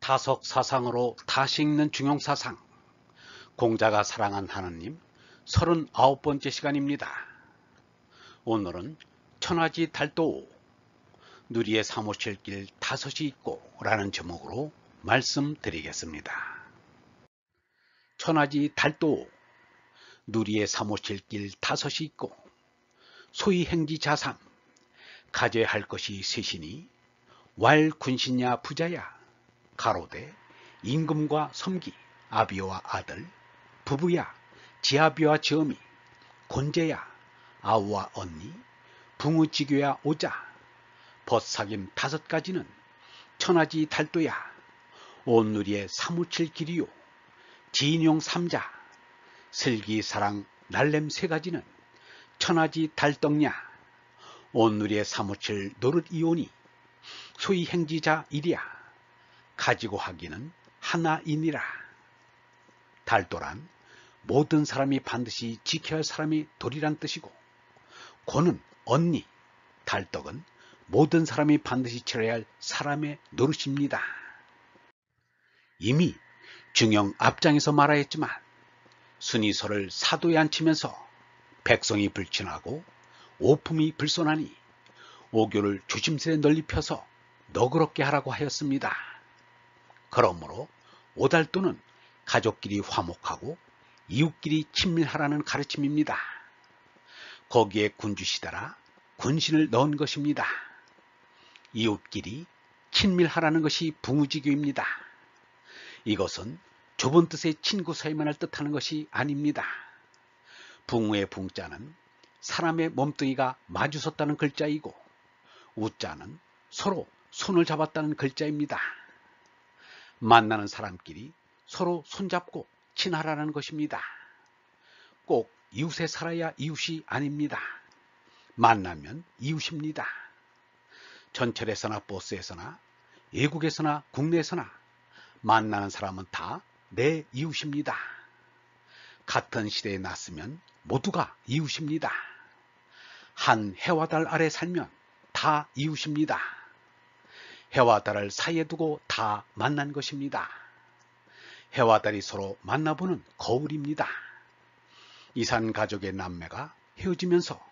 사석사상으로 다시 읽는 중용사상, 공자가 사랑한 하느님 39번째 시간입니다. 오늘은 천하지 달도 누리의 사무실 길 다섯이 있고 라는 제목으로 말씀드리겠습니다. 천하지 달도 누리의 사무실 길 다섯이 있고 소위 행지자삼 가져야 할 것이 셋이니 왈 군신야 부자야 가로되 임금과 섬기 아비와 아들 부부야 지아비와 지엄이 곤제야 아우와 언니 붕우지교야 오자 벗사김 다섯 가지는 천하지 달도야 온누리의 사무칠 길이요 진용 삼자 슬기사랑 날렘 세 가지는 천하지 달떡냐 온누리의 사무칠 노릇 이오니 소위 행지자 일이야 가지고 하기는 하나이니라. 달도란 모든 사람이 반드시 지켜야 할 사람이 도리란 뜻이고 고는 언니, 달떡은 모든 사람이 반드시 치러야 할 사람의 노릇입니다. 이미 중용 앞장에서 말하였지만 순이서를 사도에 앉히면서 백성이 불친하고 오품이 불손하니 오교를 조심스레 널리 펴서 너그럽게 하라고 하였습니다. 그러므로 오달도는 가족끼리 화목하고 이웃끼리 친밀하라는 가르침입니다. 거기에 군주시다라 군신을 넣은 것입니다. 이웃끼리 친밀하라는 것이 붕우지교입니다. 이것은 좁은 뜻의 친구 사이만을 뜻하는 것이 아닙니다. 붕우의 붕자는 사람의 몸뚱이가 마주섰다는 글자이고 우자는 서로 손을 잡았다는 글자입니다. 만나는 사람끼리 서로 손잡고 친하라는 것입니다. 꼭 이웃에 살아야 이웃이 아닙니다. 만나면 이웃입니다. 전철에서나 버스에서나 외국에서나 국내에서나 만나는 사람은 다 내 이웃입니다. 같은 시대에 났으면 모두가 이웃입니다. 한 해와 달 아래 살면 다 이웃입니다. 해와 달을 사이에 두고 다 만난 것입니다. 해와 달이 서로 만나보는 거울입니다. 이산 가족의 남매가 헤어지면서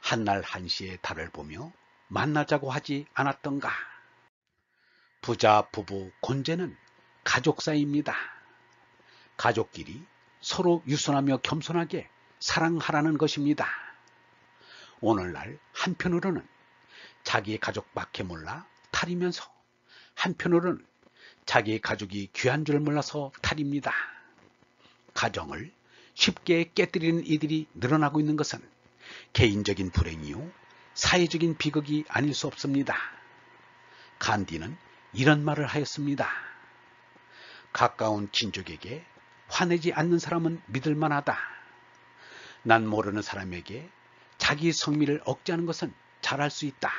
한날 한시에 달을 보며 만나자고 하지 않았던가. 부자 부부 곤제는 가족 사이입니다. 가족끼리 서로 유순하며 겸손하게 사랑하라는 것입니다. 오늘날 한편으로는 자기 가족밖에 몰라 탈이면서 한편으로는 자기 가족이 귀한 줄 몰라서 탈입니다. 가정을 쉽게 깨뜨리는 이들이 늘어나고 있는 것은 개인적인 불행이요 사회적인 비극이 아닐 수 없습니다. 간디는 이런 말을 하였습니다. 가까운 친족에게 화내지 않는 사람은 믿을 만하다. 난 모르는 사람에게 자기 성미를 억제하는 것은 잘할 수 있다.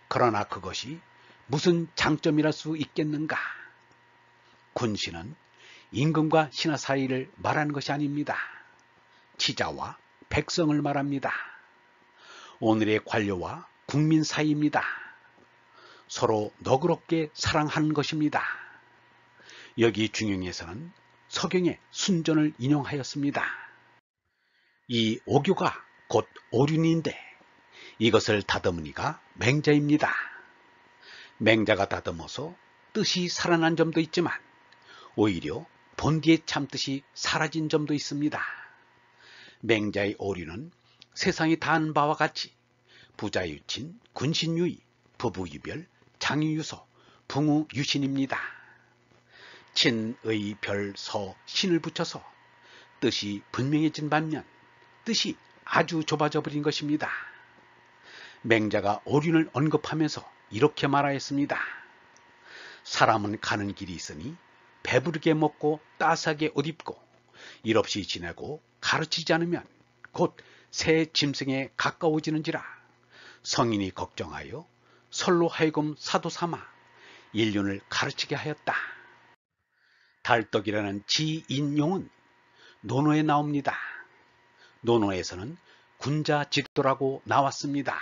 그러나 그것이 무슨 장점이랄 수 있겠는가? 군신은 임금과 신하 사이를 말하는 것이 아닙니다. 치자와 백성을 말합니다. 오늘의 관료와 국민 사이입니다. 서로 너그럽게 사랑하는 것입니다. 여기 중용에서는 서경의 순전을 인용하였습니다. 이 오교가 곧 오륜인데 이것을 다듬으니가 맹자입니다. 맹자가 다듬어서 뜻이 살아난 점도 있지만 오히려 본디의 참뜻이 사라진 점도 있습니다. 맹자의 오륜은 세상이 다 아는 바와 같이 부자유친, 군신유의, 부부유별, 장유유서, 붕우유신입니다. 친의 별 서 신을 붙여서 뜻이 분명해진 반면 뜻이 아주 좁아져 버린 것입니다. 맹자가 오륜을 언급하면서 이렇게 말하였습니다. 사람은 가는 길이 있으니 배부르게 먹고 따스하게 옷 입고 일 없이 지내고 가르치지 않으면 곧 새 짐승에 가까워지는지라. 성인이 걱정하여 설로 하여금 사도 삼아 인륜을 가르치게 하였다. 달떡이라는 지인용은 논어에 나옵니다. 논어에서는 군자직도라고 나왔습니다.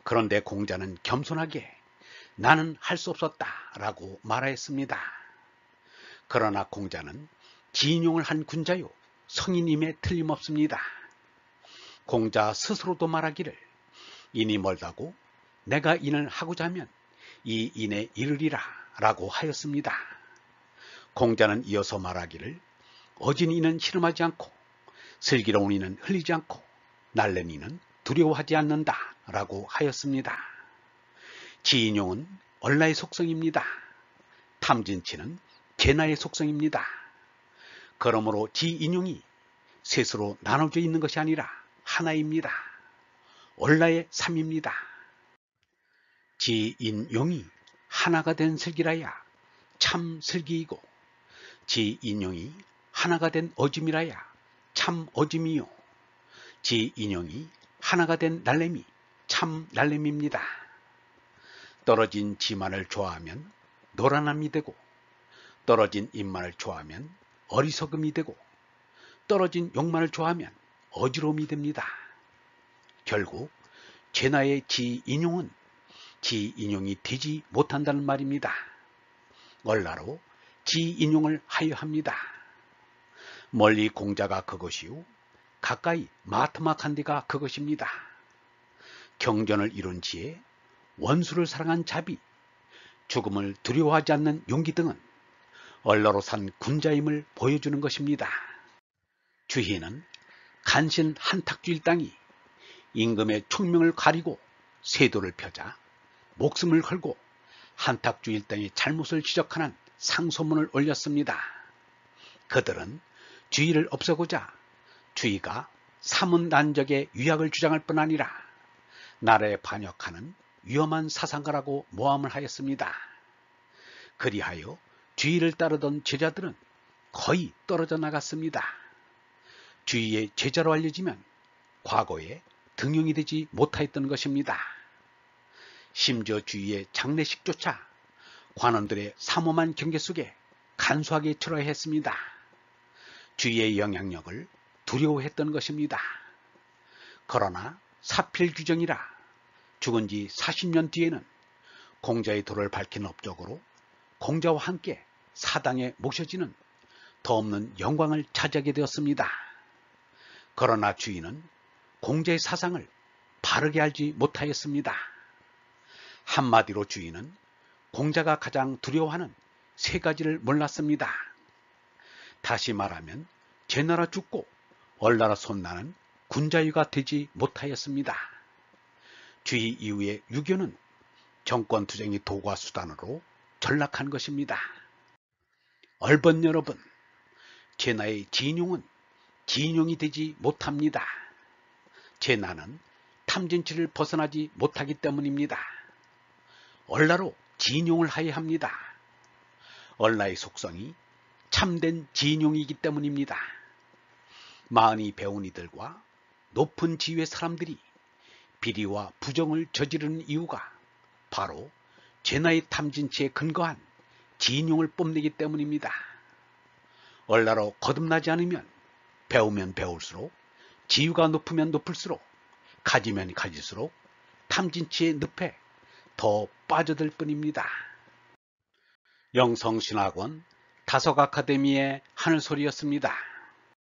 그런데 공자는 겸손하게 나는 할 수 없었다 라고 말하였습니다. 그러나 공자는 지인용을 한 군자요 성인임에 틀림없습니다. 공자 스스로도 말하기를 인이 멀다고 내가 인을 하고자 하면 이 인에 이르리라 라고 하였습니다. 공자는 이어서 말하기를 어진 이는 씨름하지 않고 슬기로운 이는 흘리지 않고 날랜 이는 두려워하지 않는다 라고 하였습니다. 지인용은 얼라의 속성입니다. 탐진치는 제나의 속성입니다. 그러므로 지인용이 셋으로 나눠져 있는 것이 아니라 하나입니다. 얼라의 삶입니다. 지인용이 하나가 된 슬기라야 참 슬기이고 지인용이 하나가 된 어짐이라야 참 어짐이요 지인용이 하나가 된 날래미 참 날래미입니다. 떨어진 지만을 좋아하면 노란함이 되고 떨어진 입만을 좋아하면 어리석음이 되고 떨어진 욕만을 좋아하면 어지러움이 됩니다. 결국 제나의 지인용은 지인용이 되지 못한다는 말입니다. 얼라로 지인용을 하여 합니다. 멀리 공자가 그것이요 가까이 마트막한 데가 그것입니다. 경전을 이룬 지혜, 원수를 사랑한 자비, 죽음을 두려워하지 않는 용기 등은 얼라로 산 군자임을 보여주는 것입니다. 주희는 간신 한탁주일 땅이 임금의 총명을 가리고 세도를 펴자 목숨을 걸고 한탁주일 땅의 잘못을 지적하는 상소문을 올렸습니다. 그들은 주의를 없애고자 주의가 사문난적의 유약을 주장할 뿐 아니라 나라에 반역하는 위험한 사상가라고 모함을 하였습니다. 그리하여 주의를 따르던 제자들은 거의 떨어져 나갔습니다. 주의의 제자로 알려지면 과거에 등용이 되지 못하였던 것입니다. 심지어 주의의 장례식조차 관원들의 삼엄한 경계 속에 간소하게 치러야 했습니다. 주의의 영향력을 두려워했던 것입니다. 그러나 사필 규정이라 죽은 지 40년 뒤에는 공자의 도를 밝힌 업적으로 공자와 함께 사당에 모셔지는 더없는 영광을 차지하게 되었습니다. 그러나 주인은 공자의 사상을 바르게 알지 못하였습니다. 한마디로 주인은 공자가 가장 두려워하는 세 가지를 몰랐습니다. 다시 말하면 제나라 죽고 얼나라 손나는 군자유가 되지 못하였습니다. 주의 이후의 유교는 정권투쟁이 도구와 수단으로 전락한 것입니다. 얼번 여러분, 제나의 지인용은 지인용이 되지 못합니다. 제나는 탐진치를 벗어나지 못하기 때문입니다. 얼라로 지인용을 하여야 합니다. 얼라의 속성이 참된 지인용이기 때문입니다. 마흔이 배운 이들과 높은 지위의 사람들이 비리와 부정을 저지르는 이유가 바로 제나의 탐진치에 근거한 지인용을 뽐내기 때문입니다. 얼라로 거듭나지 않으면 배우면 배울수록 지위가 높으면 높을수록 가지면 가질수록 탐진치의 늪에 더 빠져들 뿐입니다. 영성신학원 다석아카데미의 하늘소리였습니다.